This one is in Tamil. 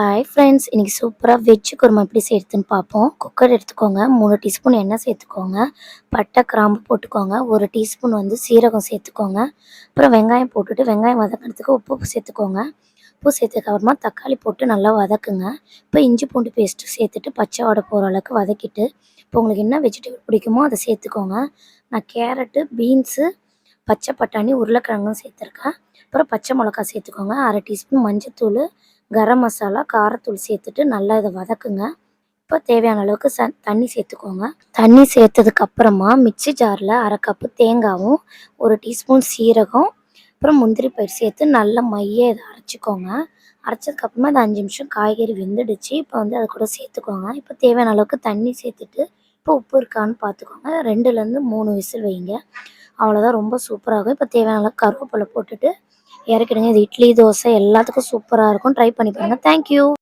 ஹாய் ஃப்ரெண்ட்ஸ், இன்னைக்கு சூப்பரா வெஜ் குருமா எப்படி செய்யறதுன்னு பார்ப்போம். குக்கர் எடுத்துக்கோங்க. 3 டீஸ்பூன் எண்ணெய் சேர்த்துக்கோங்க. பட்டை, கிராம்பு போட்டுக்கோங்க. 1 டீஸ்பூன் சீரகம் சேர்த்துக்கோங்க. அப்புறம் வெங்காயம் போட்டுட்டு வெங்காயம் வதக்கிறதுக்கு உப்பு சேர்த்துக்கோங்க. உப்பு சேர்த்ததுக்கு அப்புறமா தக்காளி போட்டு நல்லா வதக்குங்க. இப்போ இஞ்சி பூண்டு பேஸ்ட்டு சேர்த்துட்டு பச்சை வாடை போகிற அளவுக்கு வதக்கிட்டு, இப்போ உங்களுக்கு என்ன வெஜிடபிள் பிடிக்குமோ அதை சேர்த்துக்கோங்க. நான் கேரட்டு, பீன்ஸு, பச்சை பட்டாணி, உருளைக்கிழங்கும் சேர்த்துருக்கேன். அப்புறம் பச்சை மிளகா சேர்த்துக்கோங்க. 1/2 டீஸ்பூன் மஞ்சத்தூள், கரம் மசாலா, காரத்தூள் சேர்த்துட்டு நல்லா இதை வதக்குங்க. இப்போ தேவையான அளவுக்கு தண்ணி சேர்த்துக்கோங்க. தண்ணி சேர்த்ததுக்கு அப்புறமா மிக்ஸி ஜாரில் 1/2 கப்பு தேங்காயும், 1 டீஸ்பூன் சீரகம், அப்புறம் முந்திரி பயிர் சேர்த்து நல்லா மைய இதை அரைச்சிக்கோங்க. அரைச்சதுக்கப்புறமா அது 5 நிமிஷம் காய்கறி வெந்துடுச்சு. இப்போ அது கூட சேர்த்துக்கோங்க. இப்போ தேவையான அளவுக்கு தண்ணி சேர்த்துட்டு இப்போ உப்பு இருக்கான்னு பார்த்துக்கோங்க. 2லேருந்து 3 விசில் வைங்க. அவ்வளோதான், ரொம்ப சூப்பராகும். இப்போ தேவையான அளவுக்கு கருவேப்பிலை போட்டுட்டு இறக்கிடுங்க. இது இட்லி, தோசை எல்லாத்துக்கும் சூப்பராக இருக்கும். ட்ரை பண்ணி பாருங்கள். தேங்க்யூ.